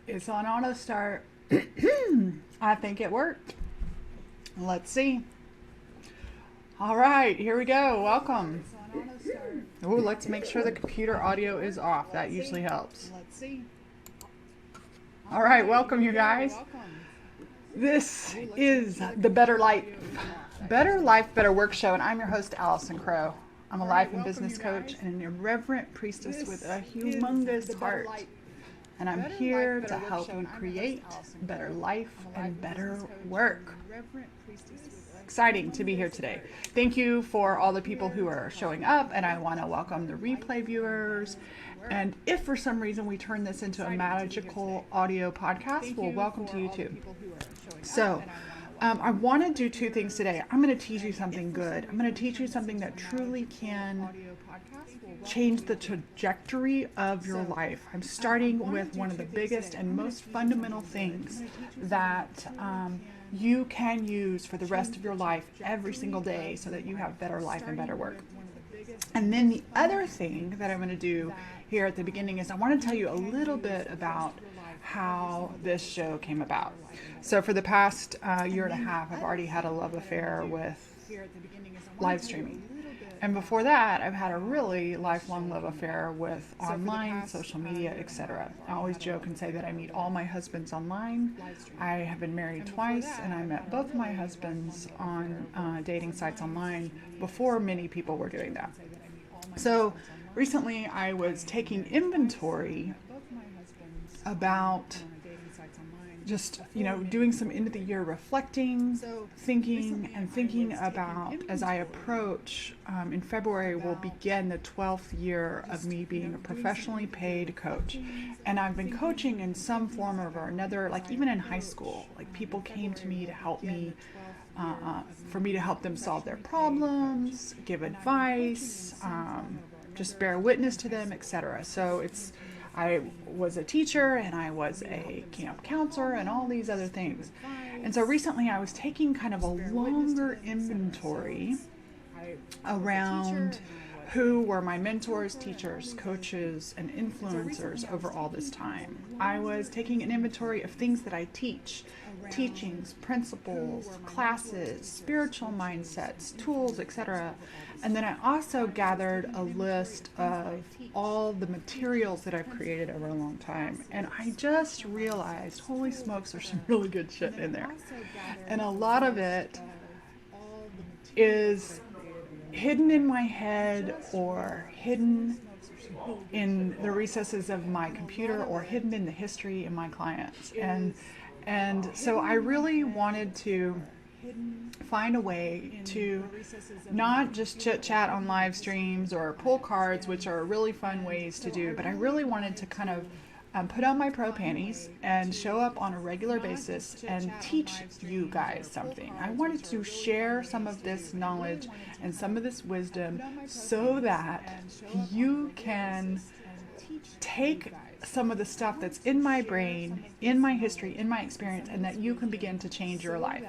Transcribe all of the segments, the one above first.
It's on auto start. I think it worked. Let's see. All right, here we go. Welcome. Oh, let's make sure the computer audio is off. That usually helps. All right, welcome you guys. This is the Better Life, Better Work Show, and I'm your host, Allison Crow. I'm a life and business coach and an irreverent priestess with a humongous heart. And I'm here to help you create better life and better work. Exciting to be here today. Thank you for all the people who are showing up, and I want to welcome the replay viewers. And if for some reason we turn this into a magical audio podcast, well, welcome to YouTube. So, I want to do two things today. I'm going to teach you something good. I'm going to teach you something that truly can change the trajectory of your life. I'm starting with one of the biggest and most fundamental things that you can use for the rest of your life every single day so that you have better life and better work. And then the other thing that I'm going to do here at the beginning is I want to tell you a little bit about how this show came about. So for the past year and a half, I've already had a love affair with live streaming. And before that, I've had a really lifelong love affair with online, social media, etc. I always joke and say that I meet all my husbands online. I have been married twice, and I met both my husbands on dating sites online before many people were doing that. So recently, I was taking inventory about just, doing some end of the year reflecting, thinking about as I approach, in February will begin the 12th year of me being a professionally paid coach. And I've been coaching in some form or another, like even in high school, like people came to me to help me, for me to help them solve their problems, give advice, just bear witness to them, etc. So I was a teacher and I was a camp counselor and all these other things. And so recently I was taking kind of a longer inventory around who were my mentors, teachers, coaches, and influencers over all this time. I was taking an inventory of things that I teach, teachings, principles, classes, spiritual mindsets, tools, etc. And then I also gathered a list of all the materials that I've created over a long time. And I just realized, holy smokes, there's some really good shit in there. And a lot of it is hidden in my head or hidden in the recesses of my computer or hidden in the history of my clients. And so I really wanted to find a way to not just chit chat on live streams or pull cards, which are really fun ways to do, but I really wanted to kind of put on my pro panties and show up on a regular basis and teach you guys something. I wanted to share some of this knowledge and some of this wisdom so that you can take some of the stuff that's in my brain, in my history, in my experience, and that you can begin to change your life.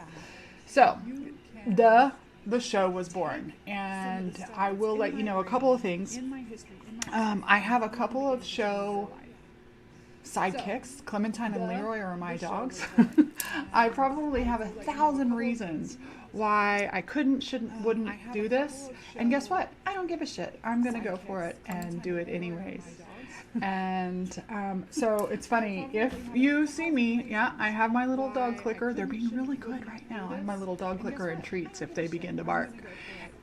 So the show was born, and I will let you know a couple of things. I have a couple of show sidekicks. Clementine and Leroy are my dogs. I probably have 1,000 reasons why I couldn't, shouldn't, wouldn't do this. And guess what? I don't give a shit. I'm going to go for it and do it anyways. And so it's funny. If you see me, I have my little dog clicker. They're being really good right now. I have my little dog clicker and treats if they begin to bark.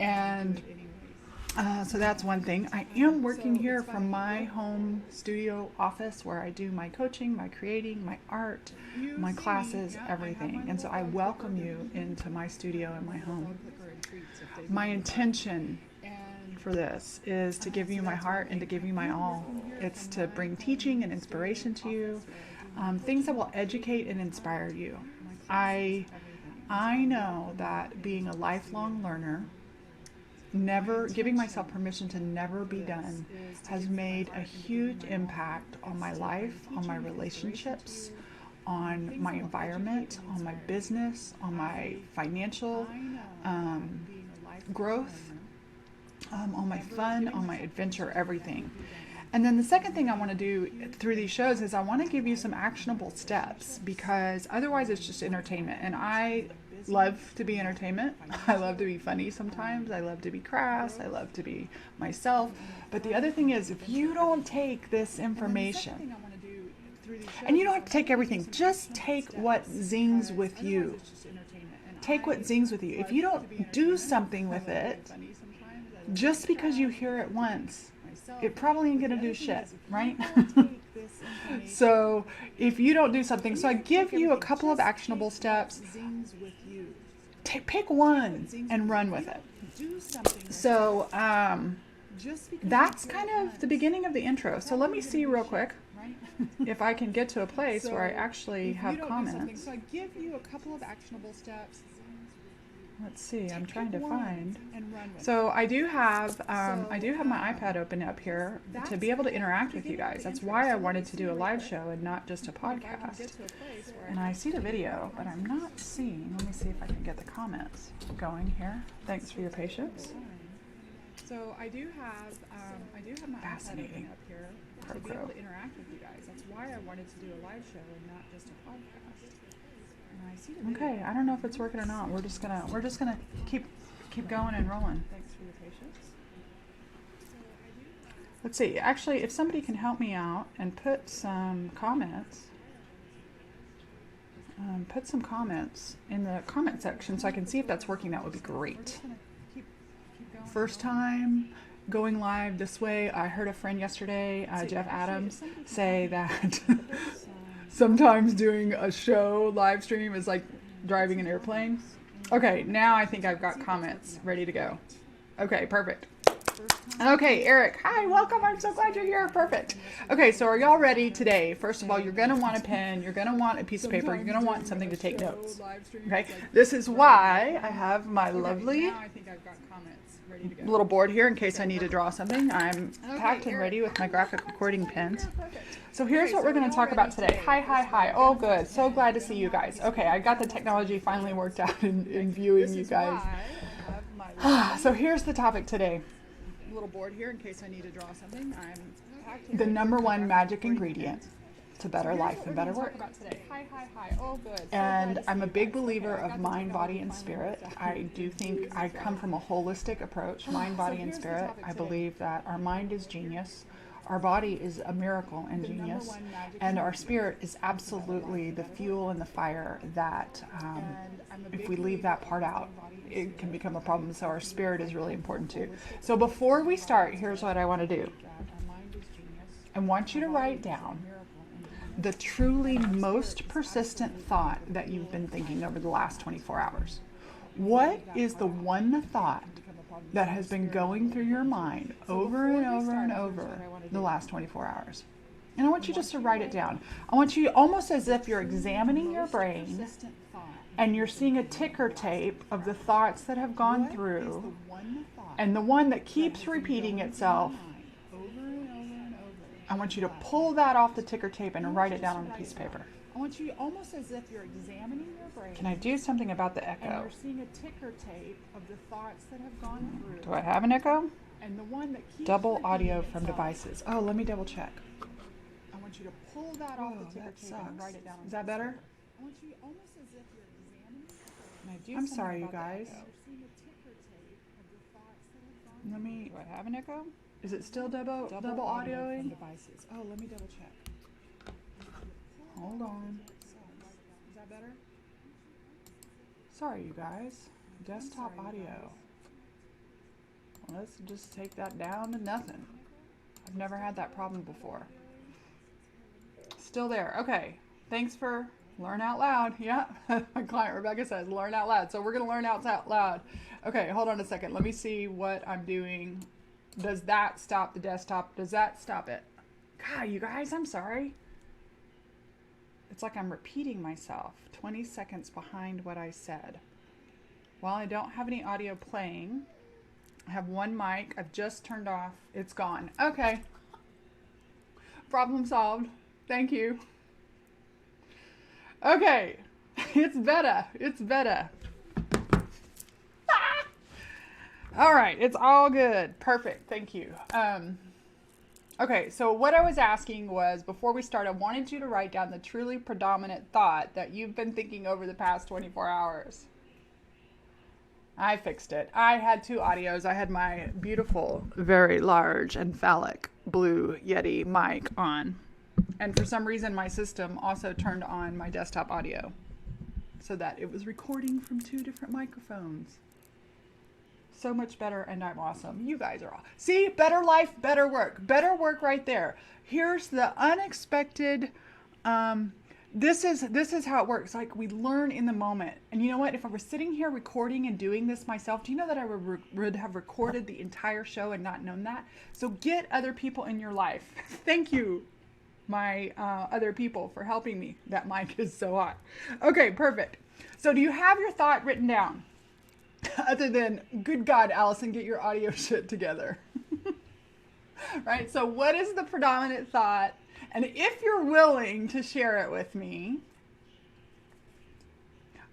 And so that's one thing. I am working here from my home studio office where I do my coaching, my creating, my art, my classes, everything. And so I welcome you into my studio and my home. My intention for this is to give you my heart and to give you my all. It's to bring teaching and inspiration to you, things that will educate and inspire you. I know that being a lifelong learner, never giving myself permission to never be done, has made a huge impact on my life, on my relationships, on my environment, on my business, on my financial growth, on my fun, on my adventure, everything. And then the second thing I want to do through these shows is I want to give you some actionable steps, because otherwise it's just entertainment. And I love to be entertainment. I love to be funny sometimes. I love to be crass. I love to be myself. But the other thing is, if you don't take this information, and you don't have to take everything, just take what zings with you. Take what zings with you. If you don't do something with it, just because you hear it once, it probably ain't gonna do shit, right? So if you don't do something, so I give you a couple of actionable steps. Pick one and run with it. So that's kind of the beginning of the intro. So let me see real quick if I can get to a place where I actually have comments. So I give you a couple of actionable steps. Let's see, I'm trying to find. So I do have my iPad open up here to be able to interact with you guys. That's why I wanted to do a live show and not just a podcast. And I see the video, but I'm not seeing. Let me see if I can get the comments going here. Thanks for your patience. So I do have my iPad open up here to be able to interact with you guys. That's why I wanted to do a live show and not just a podcast. Okay, I don't know if it's working or not. We're just gonna keep going and rolling. Thanks for your patience. Let's see. Actually, if somebody can help me out and put some comments in the comment section so I can see if that's working, that would be great. First time going live this way. I heard a friend yesterday, Jeff Adams, say that sometimes doing a show live stream is like driving an airplane. Okay, now I think I've got comments ready to go. Okay, perfect. Okay, Eric, hi, welcome. I'm so glad you're here. Perfect. Okay, so are y'all ready today? First of all, you're going to want a pen. You're going to want a piece of paper. You're going to want something to take notes. Okay, this is why I have my lovely little board here in case I need to draw something. I'm packed and ready with my graphic recording pens. So here's what we're going to talk about today. Hi. Oh, good. So glad to see you guys. Okay, I got the technology finally worked out in viewing you guys. So here's the topic today. Little board here in case I need to draw something. The number one magic ingredient to better life and better work. Hi. Oh, good. And I'm a big believer of mind, body, and spirit. I do think I come from a holistic approach, mind, body, and spirit. I believe that our mind is genius. Our body is a miracle and genius, and our spirit is absolutely the fuel and the fire that if we leave that part out, it can become a problem. So our spirit is really important too. So before we start, here's what I want to do. I want you to write down the truly most persistent thought that you've been thinking over the last 24 hours. What is the one thought that has been going through your mind over and over and over the last 24 hours? And I want you just to write it down. I want you almost as if you're examining your brain and you're seeing a ticker tape of the thoughts that have gone through, and the one that keeps repeating itself, I want you to pull that off the ticker tape and write it down on a piece of paper. I want you almost as if you're examining your brain. Can I do something about the echo? And you're seeing a ticker tape of the thoughts that have gone through. Do I have an echo? And the one that keeps double audio from devices. Oh, let me double check. I want you to pull that off the ticker tape and write it down. Is that better? I want you almost as if you're examining. Can I do I'm sorry, you guys. Let me. Do I have an echo? Is it still double audioing? Devices. Oh, let me double check. Hold on. Is that better? Sorry, you guys. Desktop audio. Well, let's just take that down to nothing. I've never had that problem before. Still there. Okay. Thanks for learn out loud. Yeah. My client Rebecca says learn out loud. So we're going to learn out loud. Okay. Hold on a second. Let me see what I'm doing. Does that stop the desktop? Does that stop it? God, you guys, I'm sorry. It's like I'm repeating myself 20 seconds behind what I said. While I don't have any audio playing, I have one mic. I've just turned off. It's gone. Okay. Problem solved. Thank you. Okay. It's better. It's better. All right. It's all good. Perfect. Thank you. Okay, so what I was asking was before we start, I wanted you to write down the truly predominant thought that you've been thinking over the past 24 hours. I fixed it. I had two audios. I had my beautiful, very large and phallic blue Yeti mic on. And for some reason, my system also turned on my desktop audio so that it was recording from two different microphones. So much better, and I'm awesome. You guys are all. See, better life, better work. Better work right there. Here's the unexpected. This is how it works. Like, we learn in the moment. And you know what? If I were sitting here recording and doing this myself, do you know that I would have recorded the entire show and not known that? So get other people in your life. Thank you, my other people, for helping me. That mic is so hot. Okay, perfect. So do you have your thought written down? Other than, good God, Allison, get your audio shit together. Right? So what is the predominant thought? And if you're willing to share it with me,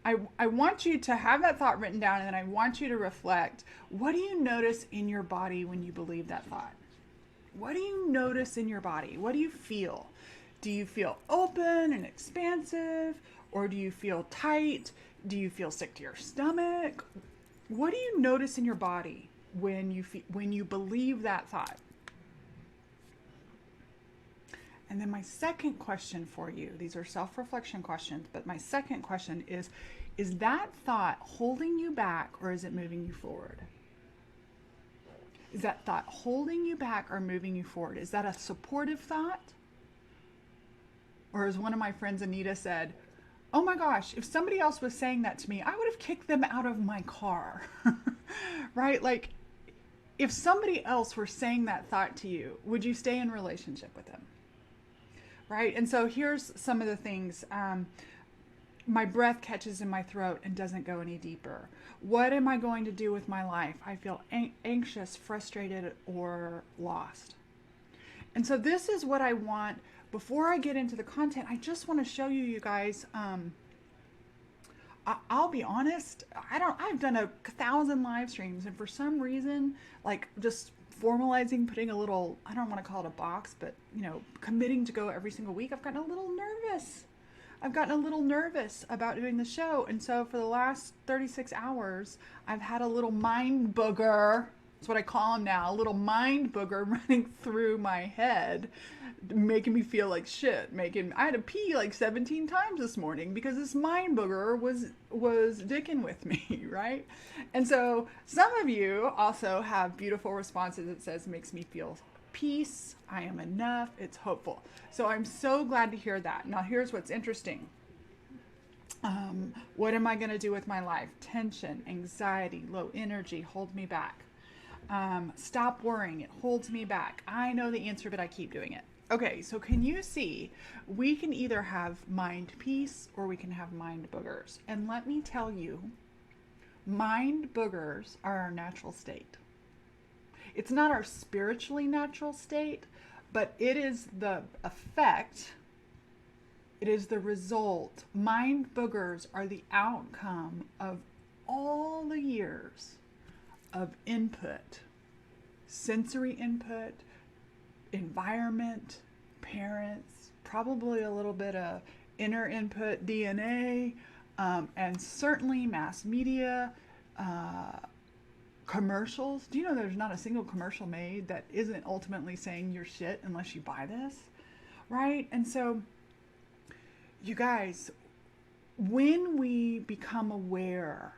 I want you to have that thought written down, and then I want you to reflect, what do you notice in your body when you believe that thought? What do you notice in your body? What do you feel? Do you feel open and expansive? Or do you feel tight? Do you feel sick to your stomach? What do you notice in your body when you believe that thought? And then my second question for you, these are self-reflection questions, but my second question is that thought holding you back, or is it moving you forward? Is that thought holding you back or moving you forward? Is that a supportive thought? Or as one of my friends, Anita, said, oh my gosh, if somebody else was saying that to me, I would have kicked them out of my car. Right? Like, if somebody else were saying that thought to you, would you stay in relationship with them? Right? And so here's some of the things. My breath catches in my throat and doesn't go any deeper. What am I going to do with my life? I feel anxious, frustrated, or lost. And so this is what I want. Before I get into the content, I just want to show you guys. I'll be honest. I've done 1,000 live streams, and for some reason, like, just formalizing, putting a little, I don't want to call it a box, but committing to go every single week, I've gotten a little nervous. About doing the show. And so for the last 36 hours, I've had a little mind booger. That's what I call them now. A little mind booger running through my head, making me feel like shit. I had to pee like 17 times this morning because this mind booger was dicking with me, right? And so some of you also have beautiful responses that says, makes me feel peace, I am enough, it's hopeful. So I'm so glad to hear that. Now here's what's interesting. What am I going to do with my life? Tension, anxiety, low energy hold me back. Stop worrying, it holds me back. I know the answer, but I keep doing it. Okay, so can you see, we can either have mind peace or we can have mind boogers. And let me tell you, mind boogers are our natural state. It's not our spiritually natural state, but it is the effect, it is the result. Mind boogers are the outcome of all the years of input, sensory input, environment, parents, probably a little bit of inner input, DNA, and certainly mass media, commercials. Do you know there's not a single commercial made that isn't ultimately saying you're shit unless you buy this, right? And so, you guys, when we become aware,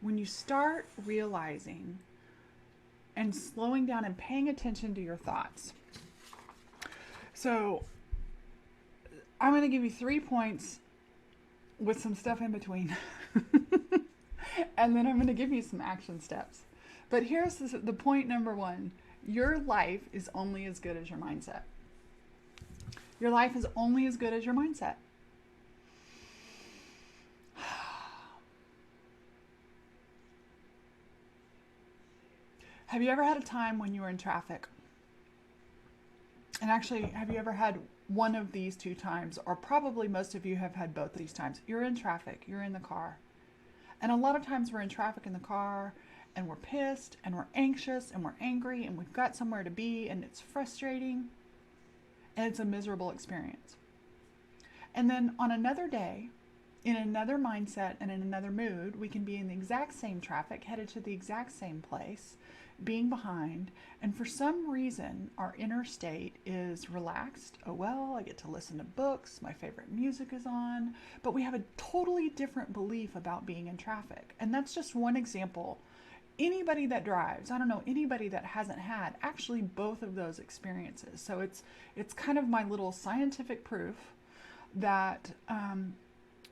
when you start realizing and slowing down and paying attention to your thoughts. So I'm going to give you 3 points with some stuff in between. And then I'm going to give you some action steps. But here's the point number 1. Your life is only as good as your mindset. Your life is only as good as your mindset. Have you ever had a time when you were in traffic? And actually, have you ever had one of these 2 times? Or probably most of you have had both these times. You're in traffic, you're in the car. And a lot of times we're in traffic in the car and we're pissed and we're anxious and we're angry and we've got somewhere to be and it's frustrating and it's a miserable experience. And then on another day, in another mindset and in another mood, we can be in the exact same traffic, headed to the exact same place, being behind, and for some reason our inner state is relaxed. Oh well, I get to listen to books, my favorite music is on, but we have a totally different belief about being in traffic. And that's just one example. Anybody that drives, I don't know anybody that hasn't had actually both of those experiences. So it's kind of my little scientific proof that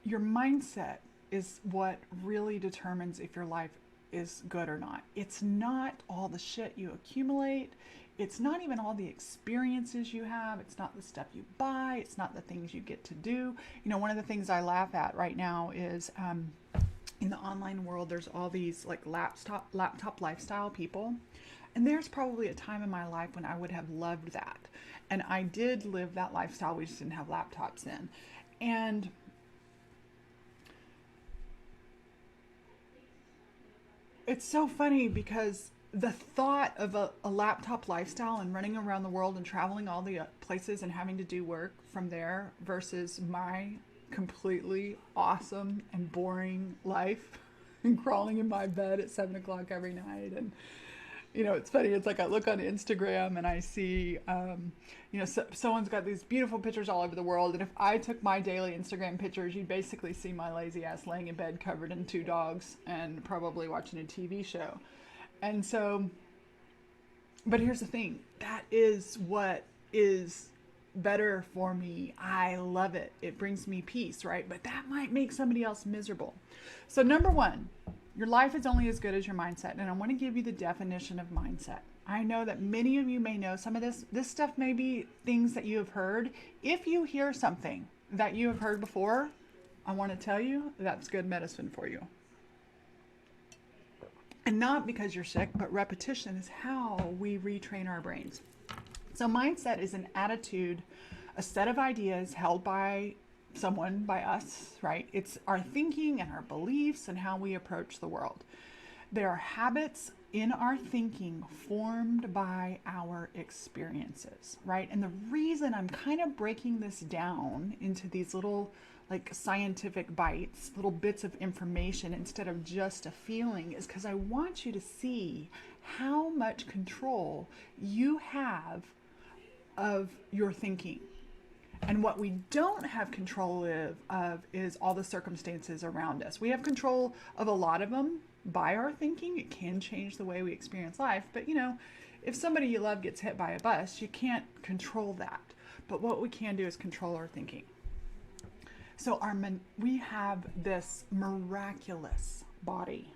your mindset is what really determines if your life is good or not. It's not all the shit you accumulate. It's not even all the experiences you have. It's not the stuff you buy. It's not the things you get to do. You know, one of the things I laugh at right now is in the online world, there's all these like laptop lifestyle people. And there's probably a time in my life when I would have loved that. And I did live that lifestyle. We just didn't have laptops then. And it's so funny because the thought of a laptop lifestyle and running around the world and traveling all the places and having to do work from there versus my completely awesome and boring life and crawling in my bed at 7 o'clock every night. And you know, it's funny. It's like I look on Instagram and I see, someone's got these beautiful pictures all over the world. And if I took my daily Instagram pictures, you'd basically see my lazy ass laying in bed covered in 2 dogs and probably watching a TV show. And so, but here's the thing. That is what is better for me. I love it. It brings me peace, right? But that might make somebody else miserable. So number one, your life is only as good as your mindset. And I want to give you the definition of mindset. I know that many of you may know some of this. This stuff may be things that you have heard. If you hear something that you have heard before, I want to tell you that's good medicine for you. And not because you're sick, but repetition is how we retrain our brains. So mindset is an attitude, a set of ideas held by someone, by us, right? It's our thinking and our beliefs and how we approach the world. There are habits in our thinking formed by our experiences, right? And the reason I'm kind of breaking this down into these little like scientific bites, little bits of information instead of just a feeling is because I want you to see how much control you have of your thinking. And what we don't have control of is all the circumstances around us. We have control of a lot of them by our thinking. It can change the way we experience life. But you know, if somebody you love gets hit by a bus, you can't control that. But what we can do is control our thinking. So we have this miraculous body,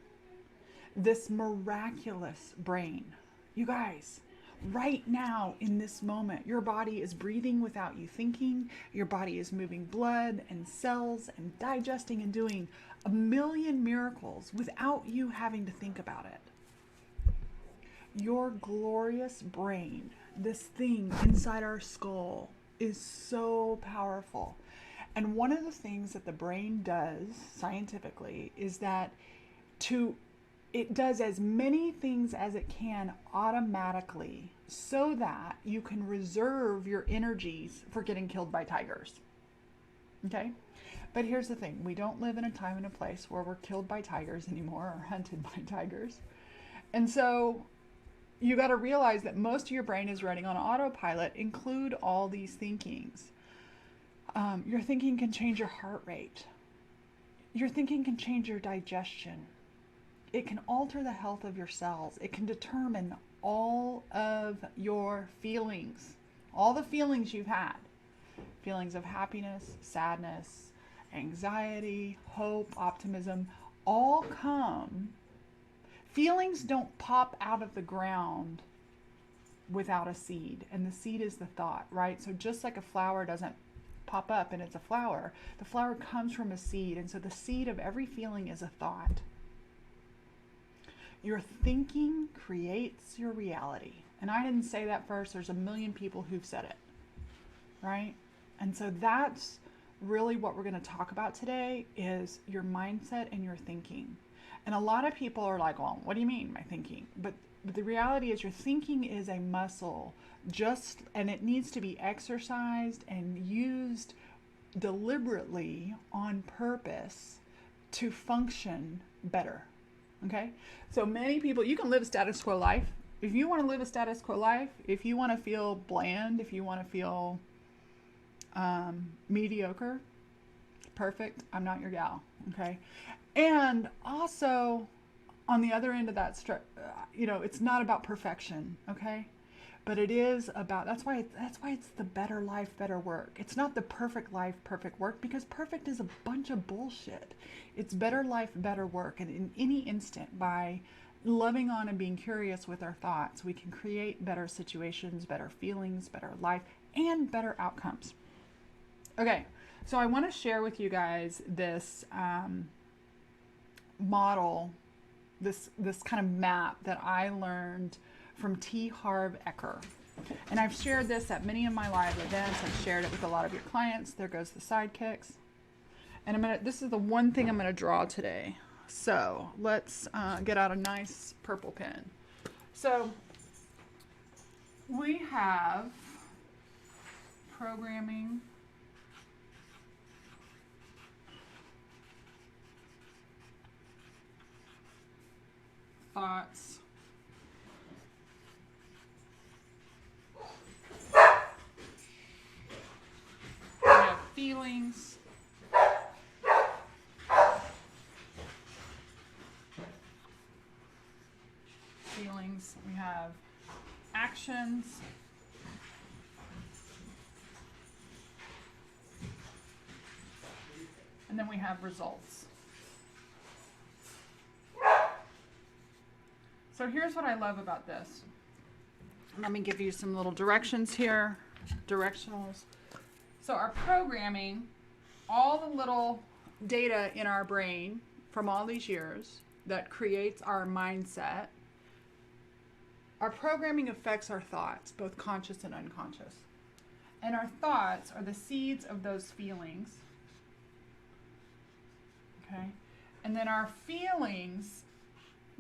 this miraculous brain. You guys, right now in this moment, your body is breathing without you thinking. Your body is moving blood and cells and digesting and doing a million miracles without you having to think about it. Your glorious brain, this thing inside our skull, is so powerful. And one of the things that the brain does scientifically is that it does as many things as it can automatically so that you can reserve your energies for getting killed by tigers. Okay? But here's the thing. We don't live in a time and a place where we're killed by tigers anymore or hunted by tigers. And so you got to realize that most of your brain is running on autopilot. Include all these thinkings. Your thinking can change your heart rate. Your thinking can change your digestion. It can alter the health of your cells. It can determine all of your feelings, all the feelings you've had. Feelings of happiness, sadness, anxiety, hope, optimism, all come. Feelings don't pop out of the ground without a seed. And the seed is the thought, right? So just like a flower doesn't pop up and it's a flower, the flower comes from a seed. And so the seed of every feeling is a thought. Your thinking creates your reality. And I didn't say that first. There's a million people who've said it, right? And so that's really what we're going to talk about today is your mindset and your thinking. And a lot of people are like, well, what do you mean by thinking? But the reality is your thinking is a muscle, and it needs to be exercised and used deliberately on purpose to function better. Okay? So many people, you can live a status quo life. If you want to live a status quo life, if you want to feel bland, if you want to feel mediocre, perfect, I'm not your gal. Okay? And also, on the other end of that, it's not about perfection, okay? But it is about, that's why it's the better life, better work. It's not the perfect life, perfect work, because perfect is a bunch of bullshit. It's better life, better work. And in any instant, by loving on and being curious with our thoughts, we can create better situations, better feelings, better life, and better outcomes. Okay, so I want to share with you guys this model, this kind of map that I learned from T. Harv Eker. And I've shared this at many of my live events. I've shared it with a lot of your clients. There goes the sidekicks. And this is the one thing I'm going to draw today. So let's get out a nice purple pen. So we have programming, thoughts, we have feelings, we have actions, and then we have results. So here's what I love about this. Let me give you some little directions here, directionals. So our programming, all the little data in our brain from all these years that creates our mindset, our programming affects our thoughts, both conscious and unconscious. And our thoughts are the seeds of those feelings. Okay? And then our feelings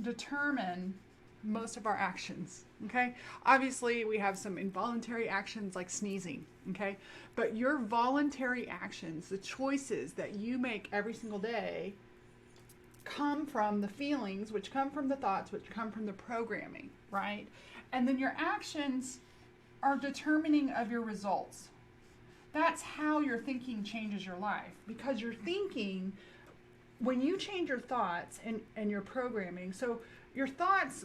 determine most of our actions. Okay? Obviously, we have some involuntary actions like sneezing. Okay? But your voluntary actions, the choices that you make every single day, come from the feelings, which come from the thoughts, which come from the programming, right? And then your actions are determining of your results. That's how your thinking changes your life, because your thinking, when you change your thoughts and your programming, so your thoughts,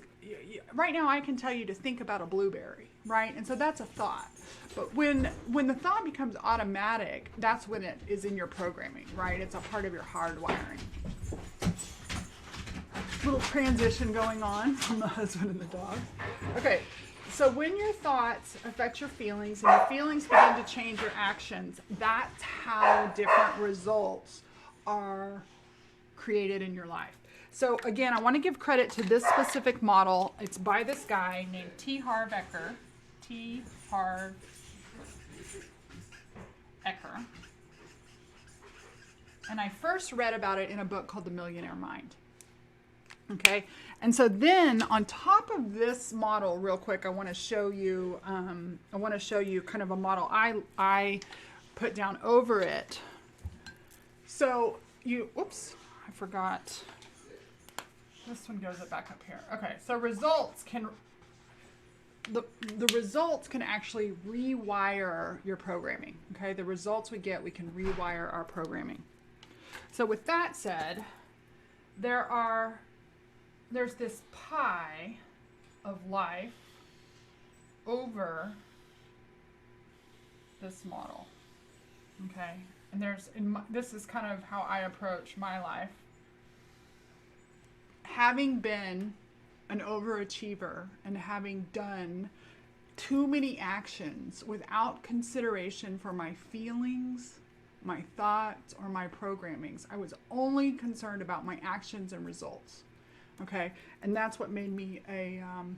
right now I can tell you to think about a blueberry, right? And so that's a thought. But when the thought becomes automatic, that's when it is in your programming, right? It's a part of your hardwiring. Little transition going on from the husband and the dog. Okay, so when your thoughts affect your feelings and your feelings begin to change your actions, that's how different results are created in your life. So again, I want to give credit to this specific model. It's by this guy named T. Harv Eker. T. Harv Eker. And I first read about it in a book called The Millionaire Mind. Okay, and so then on top of this model, real quick, I want to show you kind of a model I put down over it. So oops, I forgot. This one goes back up here. Okay, so results can, the results can actually rewire your programming. Okay, the results we get, we can rewire our programming. So with that said, there's this pie of life over this model, okay? And this is kind of how I approach my life. Having been an overachiever and having done too many actions without consideration for my feelings, my thoughts, or my programmings, I was only concerned about my actions and results. Okay, and that's what made me an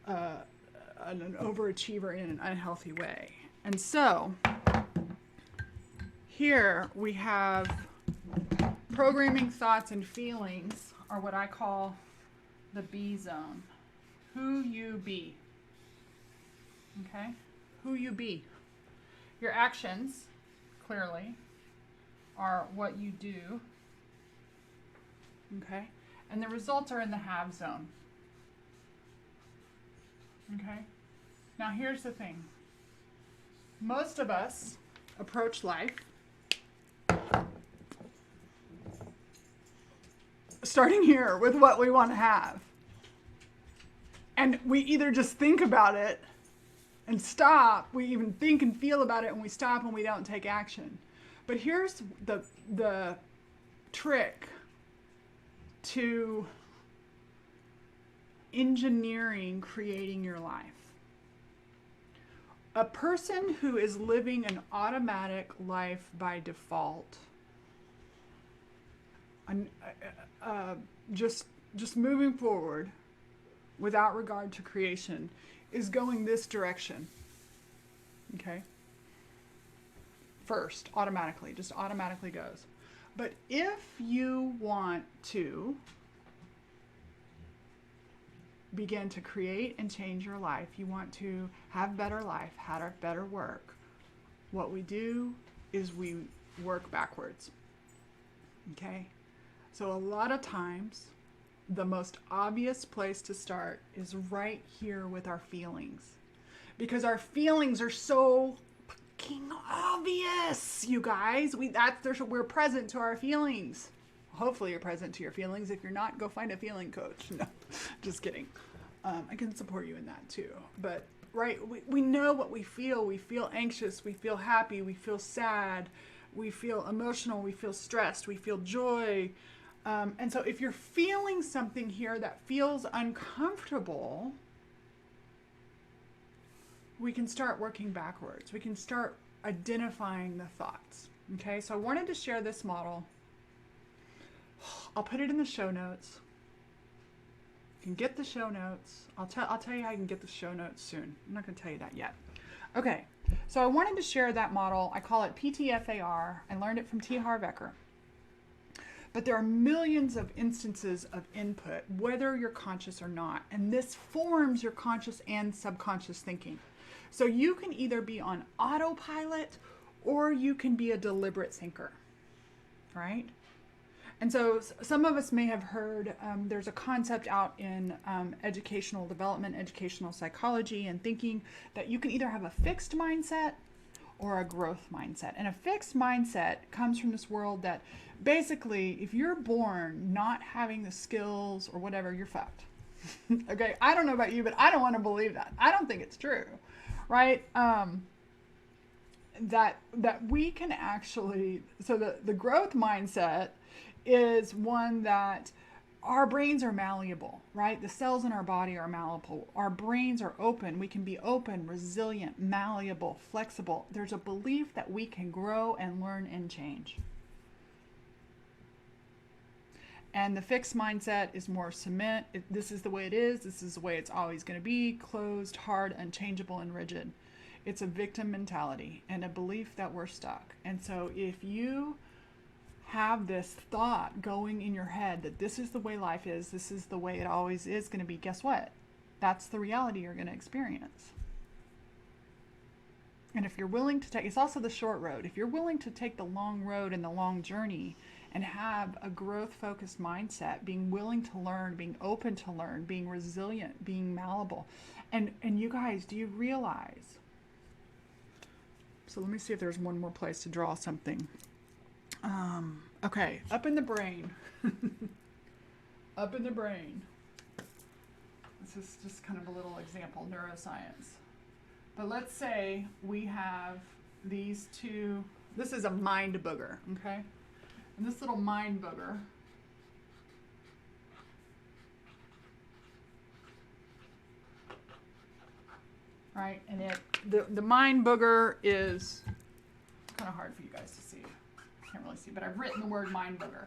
overachiever in an unhealthy way. And so here we have programming, thoughts, and feelings are what I call the B zone. Who you be. Okay? Who you be. Your actions, clearly, are what you do. Okay? And the results are in the have zone. Okay? Now here's the thing. Most of us approach life starting here with what we want to have. And we either just think about it and stop. We even think and feel about it and we stop and we don't take action. But here's the trick to engineering creating your life. A person who is living an automatic life by default, just moving forward without regard to creation, is going this direction. Okay? First, automatically, just automatically goes. But if you want to begin to create and change your life, you want to have better life, have better work, what we do is we work backwards. Okay? So a lot of times, the most obvious place to start is right here with our feelings. Because our feelings are so fucking obvious, you guys. We're present to our feelings. Hopefully you're present to your feelings. If you're not, go find a feeling coach. No, just kidding. I can support you in that too. But right, we know what we feel. We feel anxious. We feel happy. We feel sad. We feel emotional. We feel stressed. We feel joy. And so if you're feeling something here that feels uncomfortable, we can start working backwards. We can start identifying the thoughts. Okay, so I wanted to share this model. I'll put it in the show notes. You can get the show notes. I'll tell you how you can get the show notes soon. I'm not going to tell you that yet. Okay, so I wanted to share that model. I call it PTFAR. I learned it from T. Harv Eker. But there are millions of instances of input, whether you're conscious or not. And this forms your conscious and subconscious thinking. So you can either be on autopilot or you can be a deliberate thinker, right? And so some of us may have heard there's a concept out in educational development, educational psychology and thinking that you can either have a fixed mindset or a growth mindset. And a fixed mindset comes from this world that basically, if you're born not having the skills or whatever, you're fucked. Okay, I don't know about you, but I don't want to believe that. I don't think it's true, right? That we can actually, so the growth mindset is one that our brains are malleable, right? The cells in our body are malleable. Our brains are open. We can be open, resilient, malleable, flexible. There's a belief that we can grow and learn and change. And the fixed mindset is more cement. This is the way it is. This is the way it's always going to be. Closed, hard, unchangeable, and rigid. It's a victim mentality and a belief that we're stuck. And so if you have this thought going in your head that this is the way life is, this is the way it always is going to be, guess what? That's the reality you're going to experience. And if you're willing to take, it's also the short road. If you're willing to take the long road and the long journey and have a growth-focused mindset, being willing to learn, being open to learn, being resilient, being malleable. And you guys, do you realize? So let me see if there's one more place to draw something. Okay, up in the brain. Up in the brain. This is just kind of a little example, neuroscience. But let's say we have these two, this is a mind booger, okay? And this little mind booger right, and the mind booger is kind of hard for you guys to see. Can't really see, but I've written the word mind booger.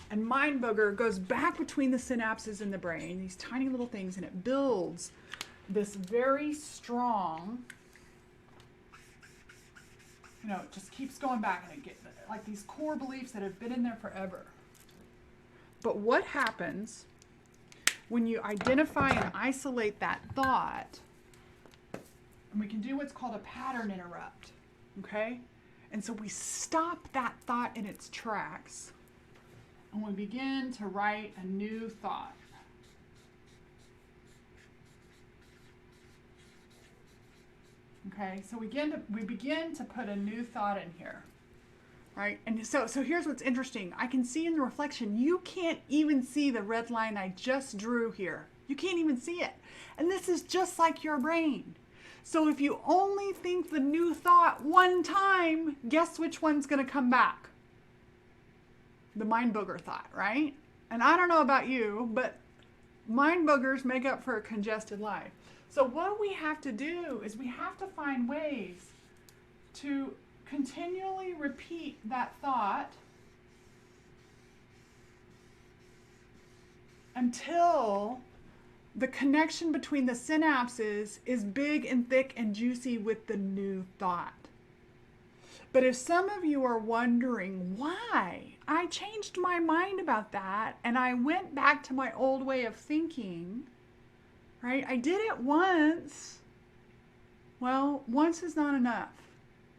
And mind booger goes back between the synapses in the brain, these tiny little things, and it builds this very strong, it just keeps going back, and it gets like these core beliefs that have been in there forever. But what happens when you identify and isolate that thought? And we can do what's called a pattern interrupt, okay? And so we stop that thought in its tracks and we begin to write a new thought. Okay, so we begin to put a new thought in here, right? And so here's what's interesting. I can see in the reflection, you can't even see the red line I just drew here. You can't even see it. And this is just like your brain. So if you only think the new thought one time, guess which one's going to come back? The mind booger thought, right? And I don't know about you, but mind boogers make up for a congested life. So what we have to do is we have to find ways to continually repeat that thought until the connection between the synapses is big and thick and juicy with the new thought. But if some of you are wondering why I changed my mind about that and I went back to my old way of thinking, right? I did it once. Well, once is not enough.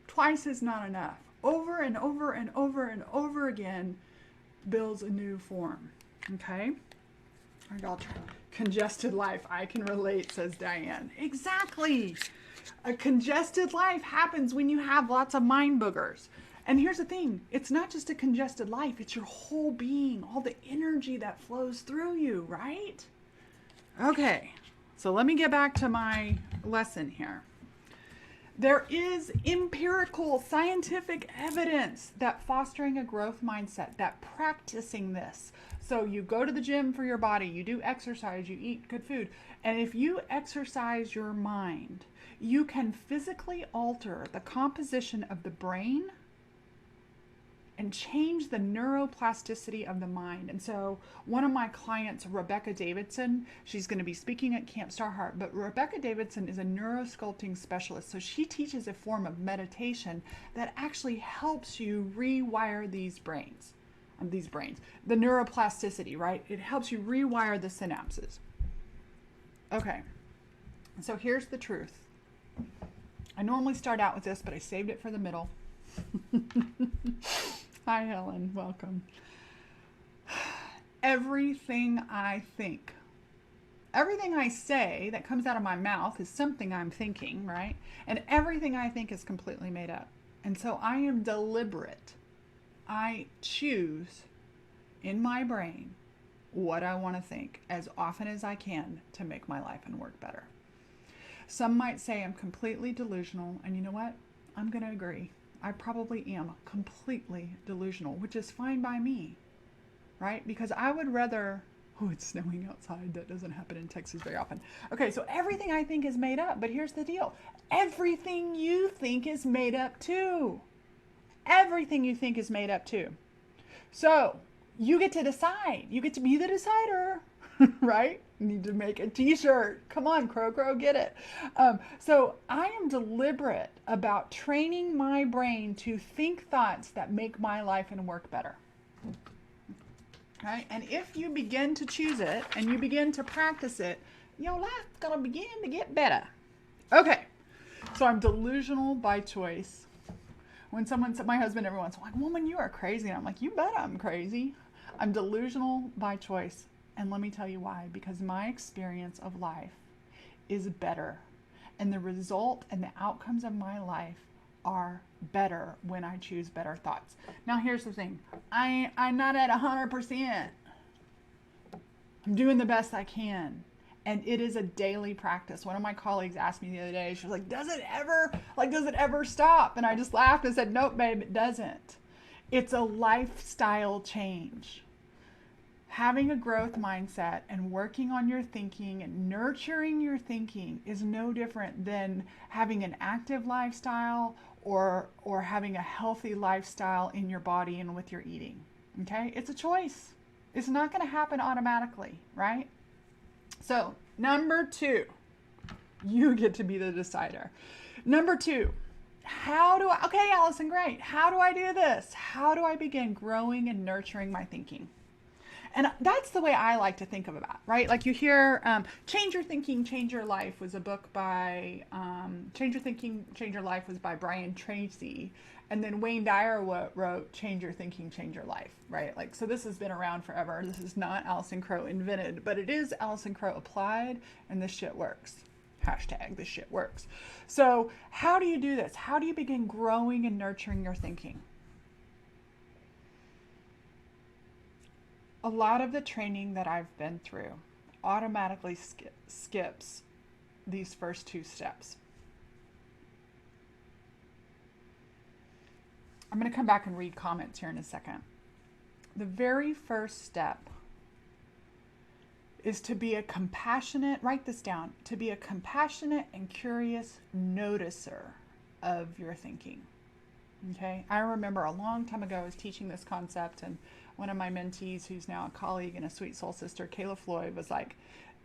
Twice is not enough. Over and over and over and over again builds a new form. Okay? All right, I'll try. Congested life. I can relate, says Diane. Exactly. A congested life happens when you have lots of mind boogers. And here's the thing. It's not just a congested life. It's your whole being. All the energy that flows through you, right? Okay. So let me get back to my lesson here. There is empirical scientific evidence that fostering a growth mindset, that practicing this. So you go to the gym for your body, you do exercise, you eat good food. And if you exercise your mind, you can physically alter the composition of the brain and change the neuroplasticity of the mind. And so one of my clients, Rebecca Davidson, she's going to be speaking at Camp Starheart, but Rebecca Davidson is a neurosculpting specialist. So she teaches a form of meditation that actually helps you rewire these brains, the neuroplasticity, right? It helps you rewire the synapses. Okay, so here's the truth. I normally start out with this, but I saved it for the middle. Hi, Helen. Welcome. Everything I think, everything I say that comes out of my mouth is something I'm thinking, right? And everything I think is completely made up. And so I am deliberate. I choose in my brain what I want to think as often as I can to make my life and work better. Some might say I'm completely delusional, and you know what? I'm going to agree. I probably am completely delusional, which is fine by me, right? Because I would rather, oh, it's snowing outside. That doesn't happen in Texas very often. Okay, so everything I think is made up, but here's the deal. Everything you think is made up too. Everything you think is made up too. So you get to decide. You get to be the decider, right? You need to make a t-shirt. Come on, Crow, get it. So I am deliberate about training my brain to think thoughts that make my life and work better. Okay? And if you begin to choose it and you begin to practice it, your life's gonna begin to get better. Okay, so I'm delusional by choice. When someone said, my husband every once in a while, like, woman, you are crazy. And I'm like, you bet I'm crazy. I'm delusional by choice. And let me tell you why. Because my experience of life is better. And the result and the outcomes of my life are better when I choose better thoughts. Now, here's the thing. I'm not at 100%. I'm doing the best I can. And it is a daily practice. One of my colleagues asked me the other day, she was like, does it ever stop? And I just laughed and said, nope, babe, it doesn't. It's a lifestyle change. Having a growth mindset and working on your thinking and nurturing your thinking is no different than having an active lifestyle or having a healthy lifestyle in your body and with your eating. Okay? It's a choice. It's not going to happen automatically, right? So, number 2, you get to be the decider. Number 2, okay, Allison, great. How do I do this? How do I begin growing and nurturing my thinking? And that's the way I like to think of it, right? Like you hear Change Your Thinking, Change Your Life was a book by, Change Your Thinking, Change Your Life was by Brian Tracy. And then Wayne Dyer wrote Change Your Thinking, Change Your Life, right? Like, so this has been around forever. This is not Allison Crow invented, but it is Allison Crow applied, and this shit works. Hashtag this shit works. So how do you do this? How do you begin growing and nurturing your thinking? A lot of the training that I've been through automatically skips these first two steps. I'm going to come back and read comments here in a second. The very first step is to be a compassionate, write this down, to be a compassionate and curious noticer of your thinking. Okay, I remember a long time ago I was teaching this concept, and one of my mentees, who's now a colleague and a sweet soul sister, Kayla Floyd, was like,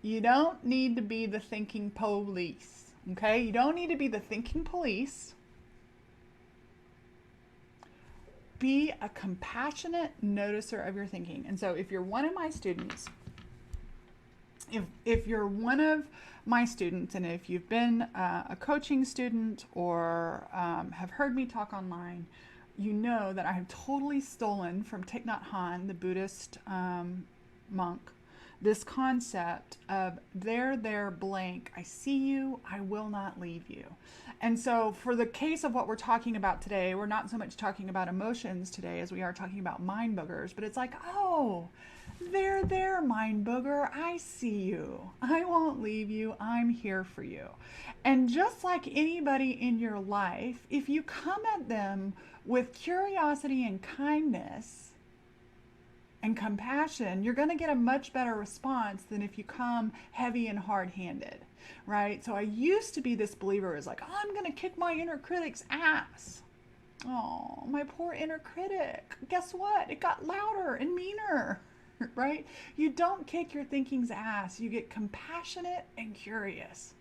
you don't need to be the thinking police. Okay, you don't need to be the thinking police. Be a compassionate noticer of your thinking. And so if you're one of my students, if you're one of my students, and if you've been a coaching student or have heard me talk online, you know that I have totally stolen from Thich Nhat Hanh, the Buddhist monk, this concept of there, blank, I see you, I will not leave you. And so for the case of what we're talking about today, we're not so much talking about emotions today as we are talking about mind boogers, but it's like, oh, there, mind booger, I see you. I won't leave you. I'm here for you. And just like anybody in your life, if you come at them with curiosity and kindness and compassion, you're going to get a much better response than if you come heavy and hard-handed, right? So I used to be this believer who's like, oh, I'm going to kick my inner critic's ass. Oh, my poor inner critic. Guess what? It got louder and meaner. Right? You don't kick your thinking's ass. You get compassionate and curious.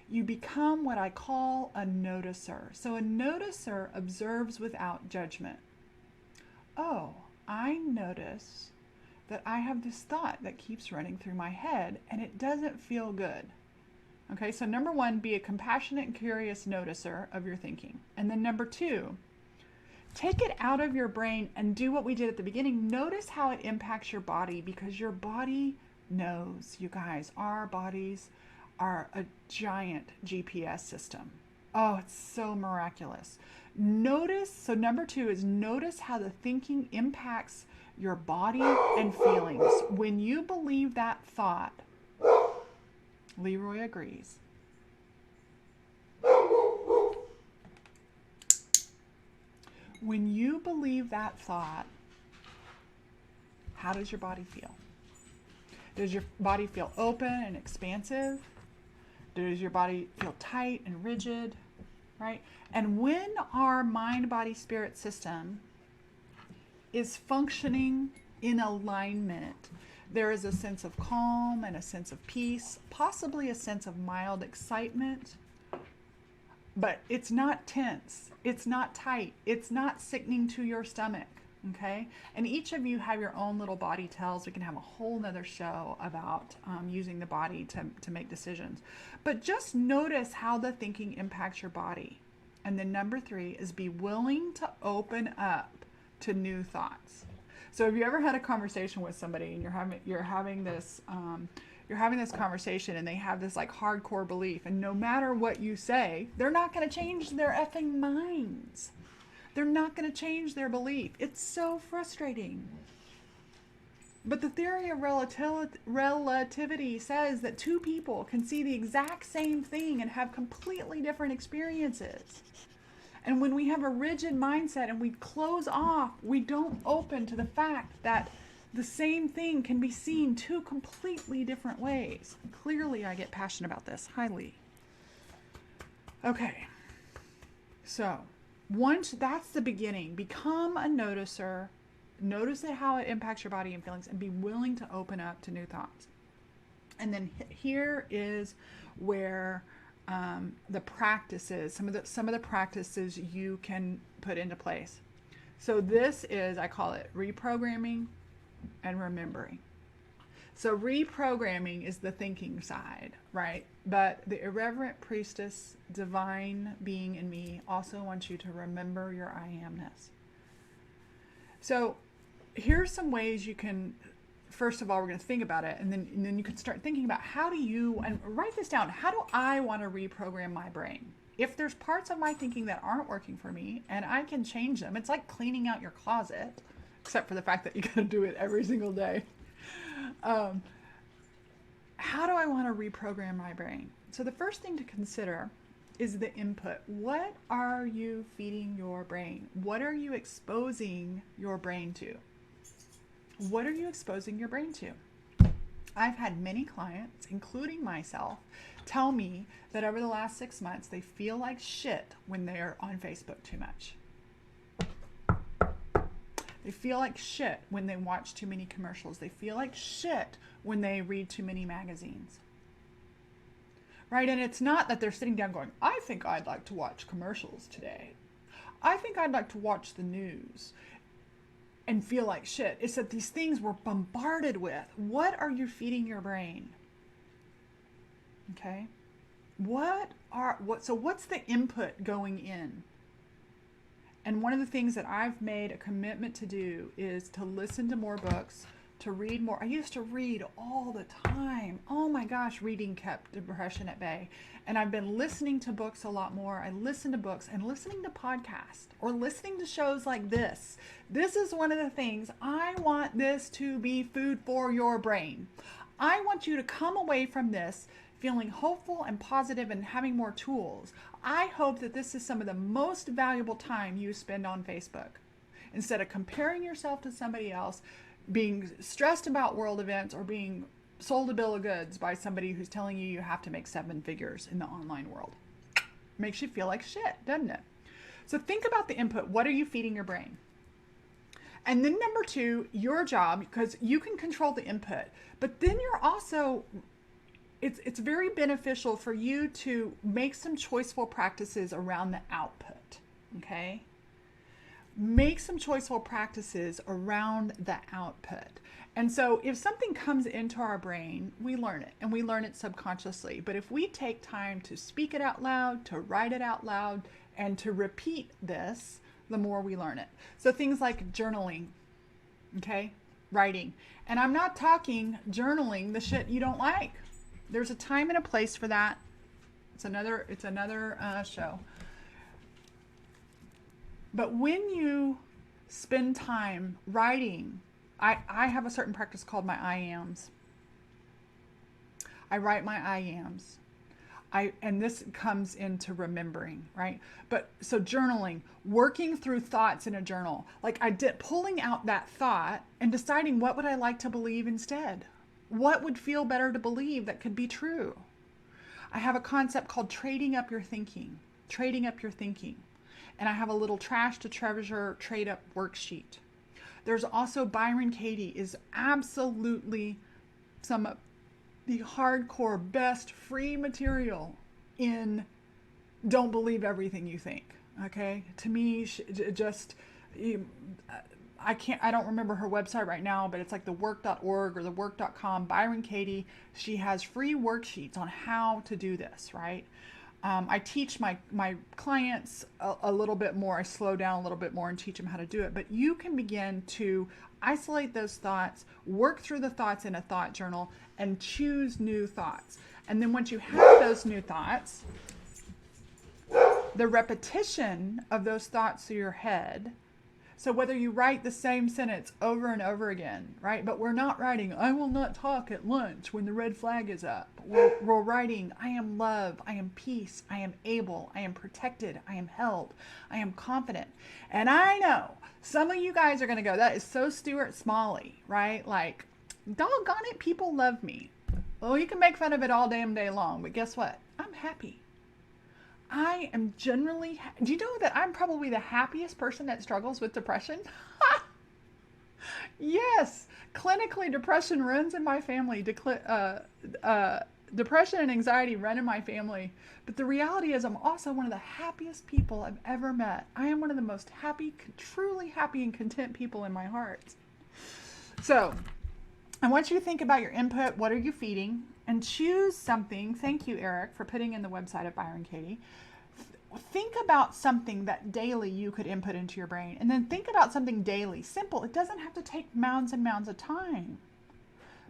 You become what I call a noticer. So a noticer observes without judgment. Oh, I notice that I have this thought that keeps running through my head and it doesn't feel good. Okay, so number one, be a compassionate and curious noticer of your thinking. And then number two, take it out of your brain and do what we did at the beginning. Notice how it impacts your body, because your body knows, you guys, our bodies are a giant GPS system. Oh, it's so miraculous. Notice, so number two is notice how the thinking impacts your body and feelings. When you believe that thought, Leroy agrees. When you believe that thought, how does your body feel? Does your body feel open and expansive? Does your body feel tight and rigid? Right? And when our mind, body, spirit system is functioning in alignment, there is a sense of calm and a sense of peace, possibly a sense of mild excitement. But it's not tense, it's not tight, it's not sickening to your stomach, okay? And each of you have your own little body tells. We can have a whole nother show about using the body to make decisions. But just notice how the thinking impacts your body. And then number three is be willing to open up to new thoughts. So have you ever had a conversation with somebody and you're having this conversation and they have this like hardcore belief, and no matter what you say, they're not going to change their effing minds. They're not going to change their belief. It's so frustrating. But the theory of relativity says that two people can see the exact same thing and have completely different experiences. And when we have a rigid mindset and we close off, we don't open to the fact that the same thing can be seen two completely different ways. Clearly, I get passionate about this, highly. Okay, so once that's the beginning, become a noticer, notice how it impacts your body and feelings, and be willing to open up to new thoughts. And then here is where the practices, some of the practices you can put into place. So this is, I call it reprogramming, and remembering. So reprogramming is the thinking side, right? But the irreverent priestess, divine being in me, also wants you to remember your I amness. So here's some ways you can, first of all, we're going to think about it, and then you can start thinking about how do you, and write this down, how do I want to reprogram my brain? If there's parts of my thinking that aren't working for me and I can change them, it's like cleaning out your closet, except for the fact that you got to do it every single day. How do I want to reprogram my brain? So the first thing to consider is the input. What are you feeding your brain? What are you exposing your brain to? What are you exposing your brain to? I've had many clients, including myself, tell me that over the last 6 months, they feel like shit when they're on Facebook too much. They feel like shit when they watch too many commercials. They feel like shit when they read too many magazines. Right? And it's not that they're sitting down going, I think I'd like to watch commercials today. I think I'd like to watch the news and feel like shit. It's that these things we're bombarded with. What are you feeding your brain? Okay? So what's the input going in? And one of the things that I've made a commitment to do is to listen to more books, to read more. I used to read all the time. Oh my gosh, reading kept depression at bay. And I've been listening to books a lot more. I listen to books and listening to podcasts or listening to shows like this. This is one of the things. I want this to be food for your brain. I want you to come away from this feeling hopeful and positive and having more tools. I hope that this is some of the most valuable time you spend on Facebook. Instead of comparing yourself to somebody else, being stressed about world events, or being sold a bill of goods by somebody who's telling you you have to make 7 figures in the online world. Makes you feel like shit, doesn't it? So think about the input. What are you feeding your brain? And then number 2, your job, because you can control the input, but then you're also, it's very beneficial for you to make some choiceful practices around the output, okay? Make some choiceful practices around the output. And so if something comes into our brain, we learn it, and we learn it subconsciously. But if we take time to speak it out loud, to write it out loud, and to repeat this, the more we learn it. So things like journaling, okay? Writing. And I'm not talking journaling the shit you don't like. There's a time and a place for that. It's another show. But when you spend time writing, I have a certain practice called my I ams. I write my I ams. And this comes into remembering, right? But so journaling, working through thoughts in a journal, like pulling out that thought and deciding what would I like to believe instead? What would feel better to believe that could be true? I have a concept called trading up your thinking. And I have a little trash to treasure trade up worksheet. There's also Byron Katie is absolutely some of the hardcore best free material in don't believe everything you think. Okay. To me, I don't remember her website right now, but it's like thework.org or thework.com. Byron Katie, she has free worksheets on how to do this, right? I teach my clients a little bit more. I slow down a little bit more and teach them how to do it. But you can begin to isolate those thoughts, work through the thoughts in a thought journal, and choose new thoughts. And then once you have those new thoughts, the repetition of those thoughts through your head. So whether you write the same sentence over and over again, right? But we're not writing, I will not talk at lunch when the red flag is up. We're writing, I am love, I am peace, I am able, I am protected, I am held, I am confident. And I know some of you guys are going to go, that is so Stuart Smalley, right? Like, doggone it, people love me. Well, you can make fun of it all damn day long, but guess what? I'm happy. I am generally, do you know that I'm probably the happiest person that struggles with depression? Yes, clinically depression runs in my family. Depression and anxiety run in my family. But the reality is I'm also one of the happiest people I've ever met. I am one of the most happy, truly happy and content people in my heart. So I want you to think about your input. What are you feeding? And choose something. Thank you, Eric, for putting in the website at Byron Katie. Think about something that daily you could input into your brain. And then think about something daily. Simple. It doesn't have to take mounds and mounds of time.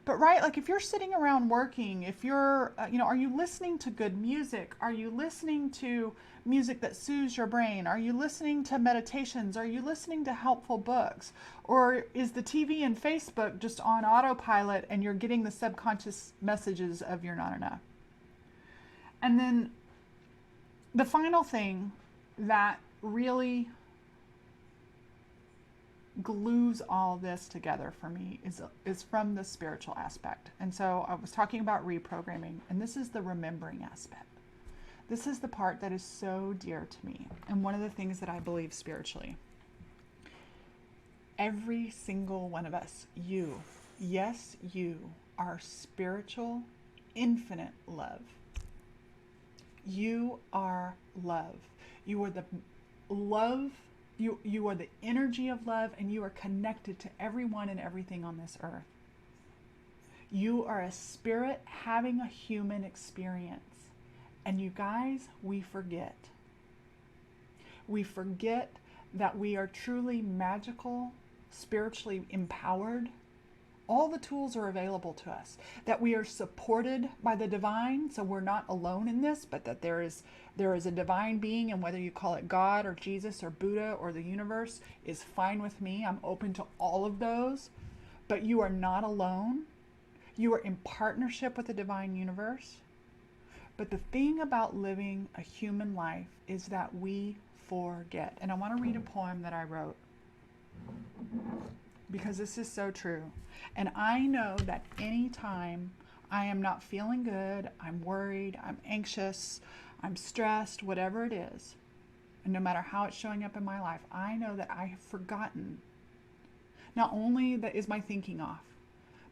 But right, like if you're sitting around working, if you're, are you listening to good music? Are you listening to music that soothes your brain? Are you listening to meditations? Are you listening to helpful books? Or is the TV and Facebook just on autopilot and you're getting the subconscious messages of you're not enough? And then the final thing that really glues all this together for me is from the spiritual aspect. And so I was talking about reprogramming, and this is the remembering aspect. This is the part that is so dear to me, and one of the things that I believe spiritually. Every single one of us, you, yes, you are spiritual, infinite love. You are love. You are the love. You are the energy of love, and you are connected to everyone and everything on this earth. You are a spirit having a human experience. And you guys, we forget. We forget that we are truly magical, spiritually empowered. All the tools are available to us, that we are supported by the divine, so we're not alone in this, but that there is a divine being, and whether you call it God or Jesus or Buddha or the universe is fine with me. I'm open to all of those, but you are not alone. You are in partnership with the divine universe. But the thing about living a human life is that we forget. And I want to read a poem that I wrote, because this is so true. And I know that anytime I am not feeling good, I'm worried, I'm anxious, I'm stressed, whatever it is, and no matter how it's showing up in my life, I know that I have forgotten. Not only that is my thinking off,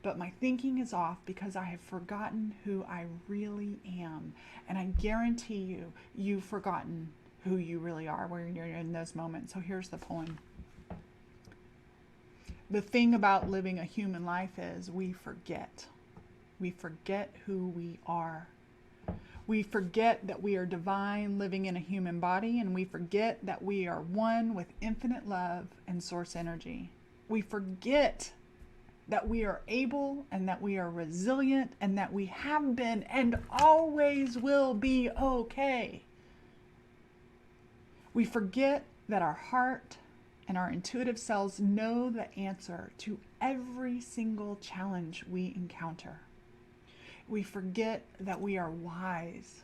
but my thinking is off because I have forgotten who I really am. And I guarantee you, you've forgotten who you really are when you're in those moments. So here's the poem. The thing about living a human life is we forget. We forget who we are. We forget that we are divine living in a human body, and we forget that we are one with infinite love and source energy. We forget that we are able and that we are resilient and that we have been and always will be okay. We forget that our heart and our intuitive selves know the answer to every single challenge we encounter. We forget that we are wise.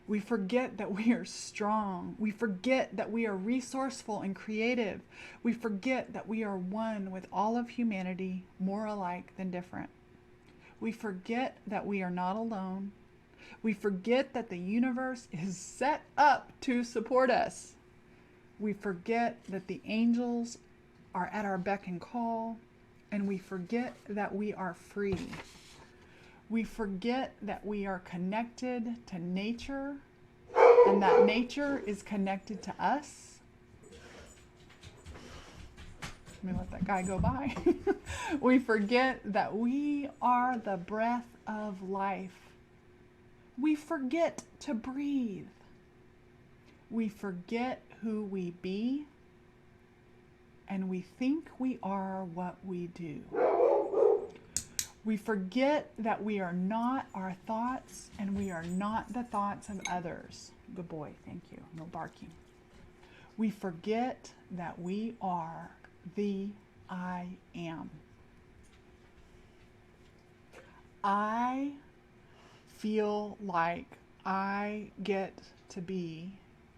We forget that we are strong. We forget that we are resourceful and creative. We forget that we are one with all of humanity, more alike than different. We forget that we are not alone. We forget that the universe is set up to support us. We forget that the angels are at our beck and call, and we forget that we are free. We forget that we are connected to nature and that nature is connected to us. Let me let that guy go by. We forget that we are the breath of life. We forget to breathe. We forget who we be, and we think we are what we do. We forget that we are not our thoughts, and we are not the thoughts of others. Good boy, thank you. No barking. We forget that we are the I am. I feel like I get to be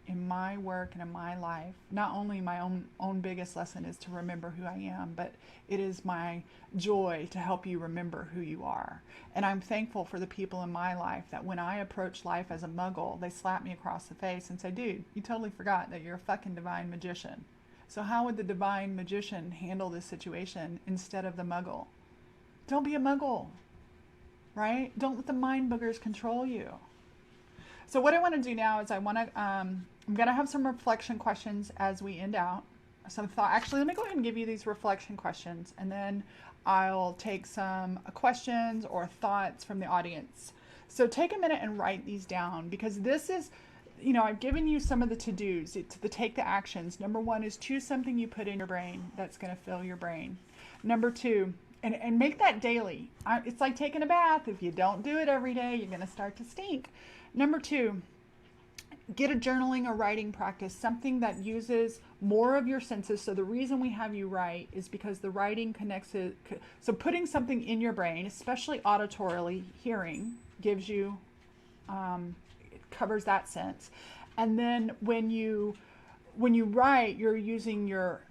in my work and in my life, not only my own biggest lesson is to remember who I am, but it is my joy to help you remember who you are. And I'm thankful for the people in my life that when I approach life as a muggle, they slap me across the face and say, dude, you totally forgot that you're a fucking divine magician. So how would the divine magician handle this situation instead of the muggle? Don't be a muggle, right? Don't let the mind boogers control you. So what I want to do now is I'm going to have some reflection questions as we end out. some thought. Actually, let me go ahead and give you these reflection questions, and then I'll take some questions or thoughts from the audience. So take a minute and write these down, because this is, I've given you some of the to-dos, the take the actions. Number 1 is choose something you put in your brain that's going to fill your brain. Number 2, and make that daily. It's like taking a bath. If you don't do it every day, you're going to start to stink. Number 2, get a journaling or writing practice, something that uses more of your senses. So the reason we have you write is because the writing connects it. So putting something in your brain, especially auditorily, hearing, gives you, it covers that sense. And then when you write, you're using your,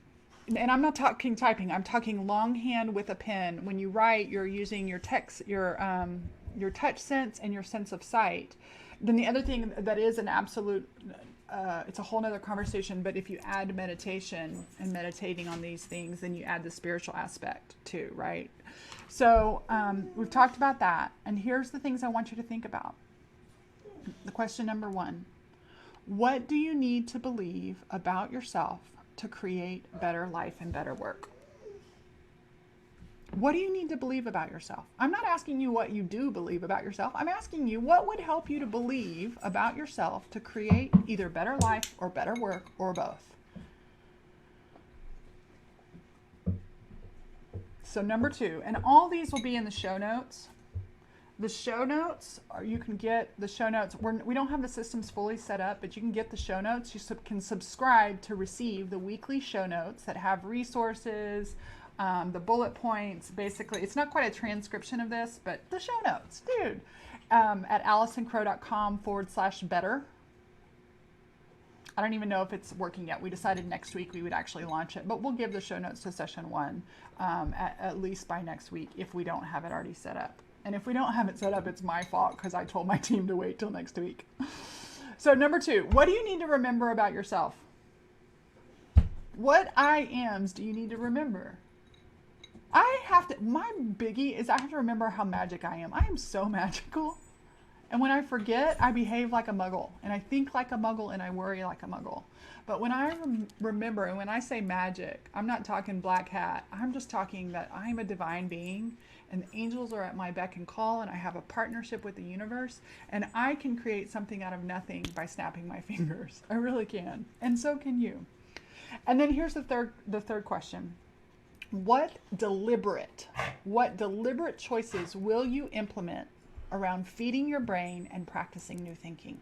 and I'm not talking typing, I'm talking longhand with a pen. When you write, you're using your text, your touch sense and your sense of sight. Then the other thing that is an absolute, it's a whole nother conversation, but if you add meditation and meditating on these things, then you add the spiritual aspect too, right? So we've talked about that. And here's the things I want you to think about. The question number 1, what do you need to believe about yourself to create better life and better work? What do you need to believe about yourself? I'm not asking you what you do believe about yourself. I'm asking you what would help you to believe about yourself to create either better life or better work or both. So number 2, and all these will be in the show notes. The show notes, or you can get the show notes. We don't have the systems fully set up, but you can get the show notes. You can subscribe to receive the weekly show notes that have resources, the bullet points. Basically, it's not quite a transcription of this, but the show notes, dude, at AllisonCrow.com/better. I don't even know if it's working yet. We decided next week we would actually launch it, but we'll give the show notes to session 1 at least by next week if we don't have it already set up. And if we don't have it set up, it's my fault because I told my team to wait till next week. So number 2, what do you need to remember about yourself? What I ams do you need to remember? My biggie is I have to remember how magic I am. I am so magical. And when I forget, I behave like a muggle. And I think like a muggle and I worry like a muggle. But when I remember, and when I say magic, I'm not talking black hat. I'm just talking that I'm a divine being and the angels are at my beck and call, and I have a partnership with the universe, and I can create something out of nothing by snapping my fingers. I really can. And so can you. And then here's the third question. What deliberate choices will you implement around feeding your brain and practicing new thinking?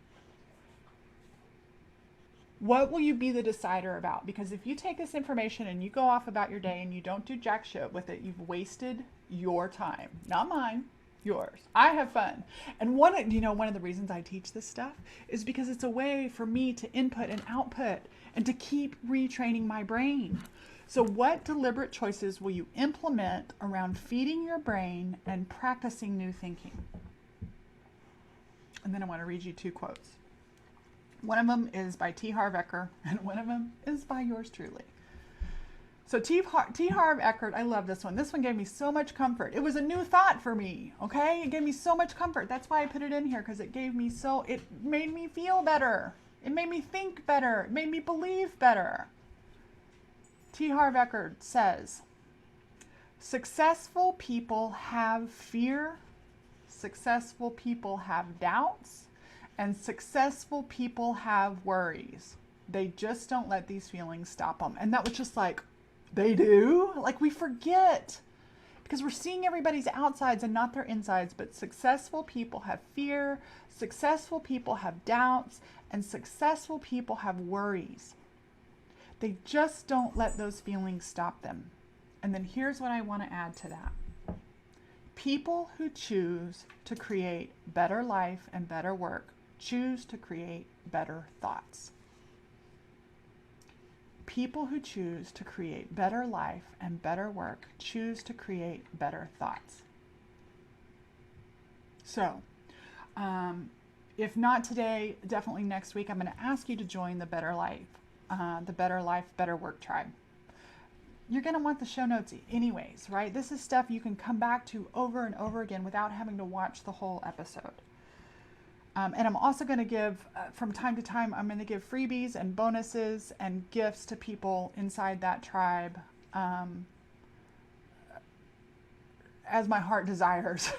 What will you be the decider about? Because if you take this information and you go off about your day and you don't do jack shit with it, you've wasted your time. Not mine, yours. I have fun. And one of the reasons I teach this stuff is because it's a way for me to input and output and to keep retraining my brain. So what deliberate choices will you implement around feeding your brain and practicing new thinking? And then I want to read you 2 quotes. One of them is by T. Harv Eker, and one of them is by yours truly. So T. Harv Eker, I love this one. This one gave me so much comfort. It was a new thought for me, okay? It gave me so much comfort. That's why I put it in here, because it made me feel better. It made me think better. It made me believe better. T. Harv Eker says, successful people have fear, successful people have doubts, and successful people have worries. They just don't let these feelings stop them. And that was just like, they do? Like, we forget. Because we're seeing everybody's outsides and not their insides. But successful people have fear, successful people have doubts, and successful people have worries. They just don't let those feelings stop them. And then here's what I want to add to that. People who choose to create better life and better work choose to create better thoughts. People who choose to create better life and better work choose to create better thoughts. So, if not today, definitely next week, I'm going to ask you to join the Better Life, Better Work tribe. You're going to want the show notes anyways, right? This is stuff you can come back to over and over again without having to watch the whole episode. And I'm also going to give, from time to time, I'm going to give freebies and bonuses and gifts to people inside that tribe as my heart desires.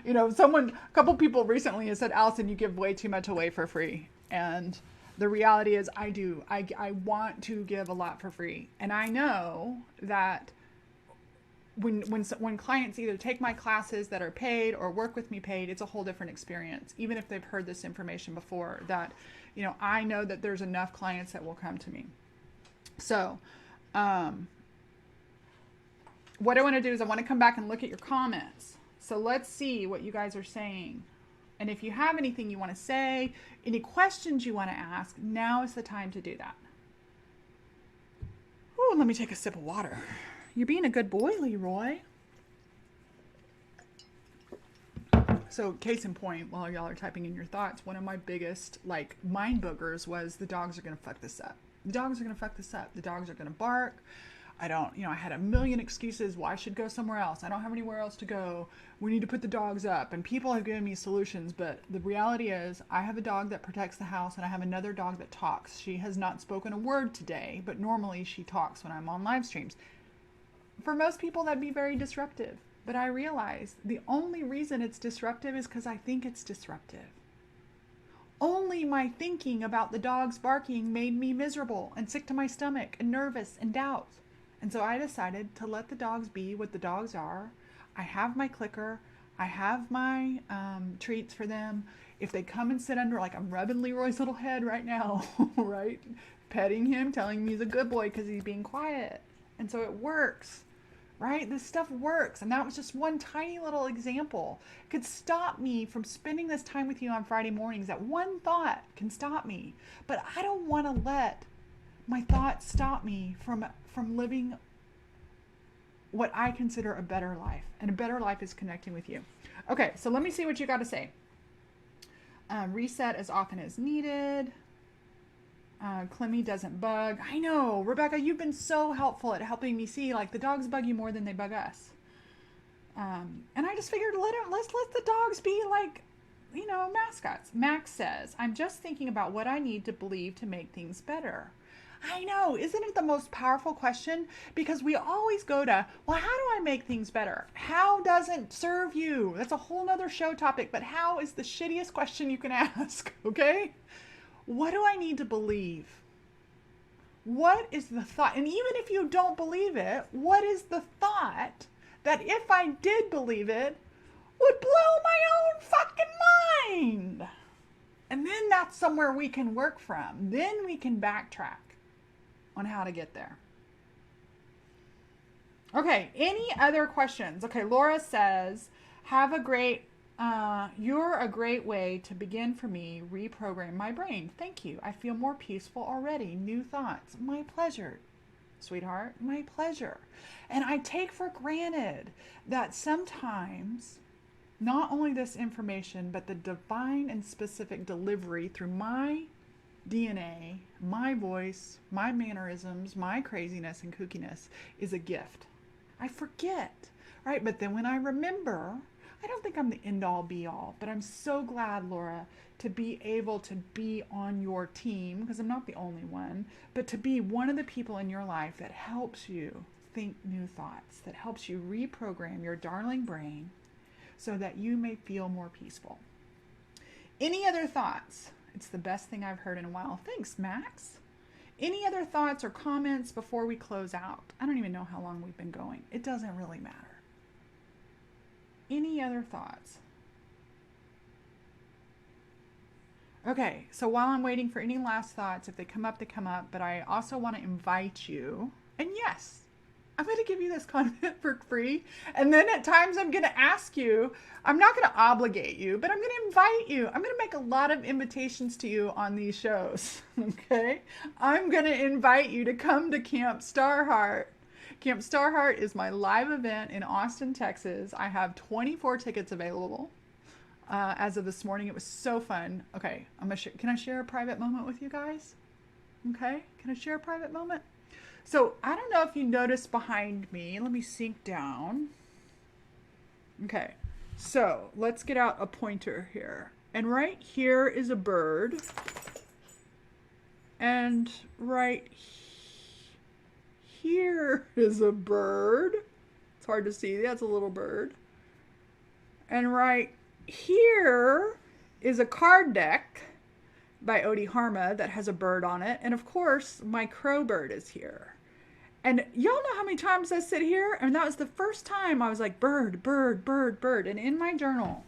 You know, a couple people recently has said, Allison, you give way too much away for free. And the reality is I do. I want to give a lot for free. And I know that when clients either take my classes that are paid or work with me paid, it's a whole different experience. Even if they've heard this information before, that, you know, I know that there's enough clients that will come to me. So, what I want to do is I want to come back and look at your comments. So let's see what you guys are saying. And if you have anything you want to say, any questions you want to ask, now is the time to do that. Oh, let me take a sip of water. You're being a good boy, Leroy. So case in point, while y'all are typing in your thoughts, one of my biggest like mind boogers was the dogs are going to fuck this up. The dogs are going to fuck this up. The dogs are going to bark. I had a million excuses why I should go somewhere else. I don't have anywhere else to go. We need to put the dogs up. And people have given me solutions, but the reality is I have a dog that protects the house and I have another dog that talks. She has not spoken a word today, but normally she talks when I'm on live streams. For most people, that'd be very disruptive. But I realize the only reason it's disruptive is because I think it's disruptive. Only my thinking about the dogs barking made me miserable and sick to my stomach and nervous and doubt. And so I decided to let the dogs be what the dogs are. I have my clicker. I have my treats for them. If they come and sit under, like I'm rubbing Leroy's little head right now, right? Petting him, telling him he's a good boy because he's being quiet. And so it works, right? This stuff works. And that was just one tiny little example. It could stop me from spending this time with you on Friday mornings. That one thought can stop me. But I don't want to let my thoughts stop me from living what I consider a better life. And a better life is connecting with you. Okay, so let me see what you got to say. Reset as often as needed. Clemmy doesn't bug. I know, Rebecca, you've been so helpful at helping me see, like, the dogs bug you more than they bug us. And I just figured let's let the dogs be like, you know, mascots. Max says, I'm just thinking about what I need to believe to make things better. I know, isn't it the most powerful question? Because we always go to, well, how do I make things better? How doesn't serve you? That's a whole nother show topic, but how is the shittiest question you can ask, okay? What do I need to believe? What is the thought? And even if you don't believe it, what is the thought that if I did believe it, would blow my own fucking mind? And then that's somewhere we can work from. Then we can backtrack on how to get there. Okay, any other questions? Okay, Laura says, you're a great way to begin for me, reprogram my brain. Thank you. I feel more peaceful already. New thoughts. My pleasure, sweetheart. My pleasure. And I take for granted that sometimes not only this information, but the divine and specific delivery through my DNA, my voice, my mannerisms, my craziness and kookiness is a gift. I forget, right? But then when I remember, I don't think I'm the end all be all, but I'm so glad, Laura, to be able to be on your team, because I'm not the only one, but to be one of the people in your life that helps you think new thoughts, that helps you reprogram your darling brain so that you may feel more peaceful. Any other thoughts? It's the best thing I've heard in a while. Thanks, Max. Any other thoughts or comments before we close out? I don't even know how long we've been going. It doesn't really matter. Any other thoughts? Okay, so while I'm waiting for any last thoughts, if they come up, they come up. But I also want to invite you. And yes, I'm going to give you this content for free. And then at times I'm going to ask you, I'm not going to obligate you, but I'm going to invite you. I'm going to make a lot of invitations to you on these shows. Okay. I'm going to invite you to come to Camp Starheart. Camp Starheart is my live event in Austin, Texas. I have 24 tickets available. As of this morning, it was so fun. Okay. Can I share a private moment with you guys? Okay. Can I share a private moment? So I don't know if you noticed behind me. Let me sink down. Okay, so let's get out a pointer here. And right here is a bird. And right here is a bird. It's hard to see. That's a little bird. And right here is a card deck by Odie Harma that has a bird on it. And of course, my crow bird is here. And y'all know how many times I sit here? And that was the first time I was like, bird, bird, bird, bird. And in my journal,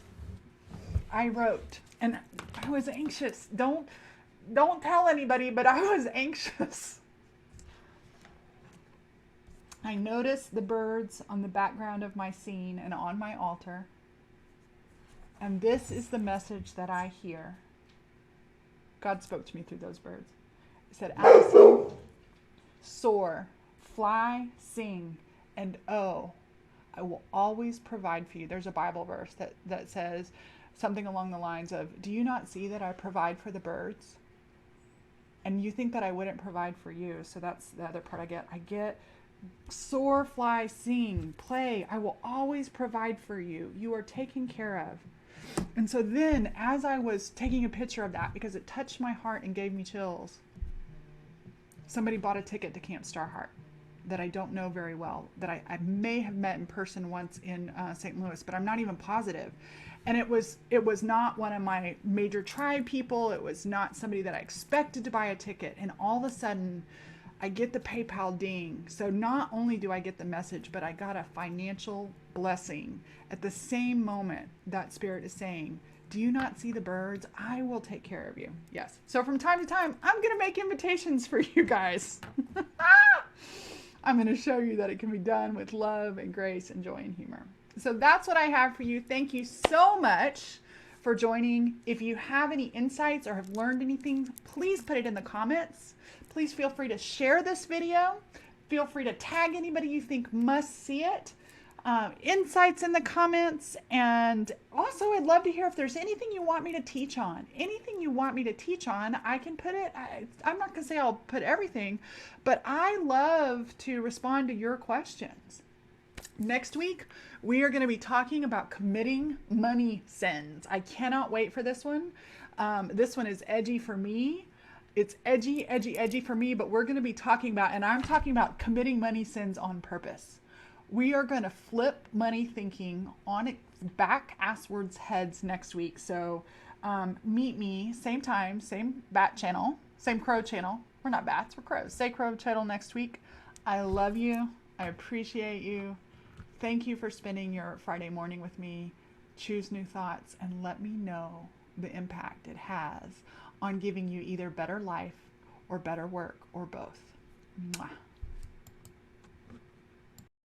I wrote, and I was anxious. Don't tell anybody, but I was anxious. I noticed the birds on the background of my scene and on my altar. And this is the message that I hear. God spoke to me through those birds. He said, Allison, soar, fly, sing, and oh, I will always provide for you. There's a Bible verse that says something along the lines of, do you not see that I provide for the birds? And you think that I wouldn't provide for you. So that's the other part I get. I get soar, fly, sing, play. I will always provide for you. You are taken care of. And so then as I was taking a picture of that, because it touched my heart and gave me chills, somebody bought a ticket to Camp Starheart that I don't know very well, that I may have met in person once in St. Louis, but I'm not even positive. And it was not one of my major tribe people. It was not somebody that I expected to buy a ticket. And all of a sudden, I get the PayPal ding. So not only do I get the message, but I got a financial blessing at the same moment that Spirit is saying, do you not see the birds? I will take care of you. Yes. So from time to time, I'm going to make invitations for you guys. I'm going to show you that it can be done with love and grace and joy and humor. So that's what I have for you. Thank you so much for joining. If you have any insights or have learned anything, please put it in the comments. Please feel free to share this video. Feel free to tag anybody you think must see it. Insights in the comments. And also, I'd love to hear if there's anything you want me to teach on. Anything you want me to teach on, I can put it. I'm not going to say I'll put everything, but I love to respond to your questions. Next week, we are going to be talking about committing money sins. I cannot wait for this one. This one is edgy for me. It's edgy for me, but we're going to be talking about, and I'm talking about committing money sins on purpose. We are going to flip money thinking on its back asswards heads next week. So meet me, same time, same bat channel, same crow channel. We're not bats, we're crows. Say crow channel next week. I love you. I appreciate you. Thank you for spending your Friday morning with me. Choose new thoughts and let me know the impact it has on giving you either better life or better work or both. Mwah.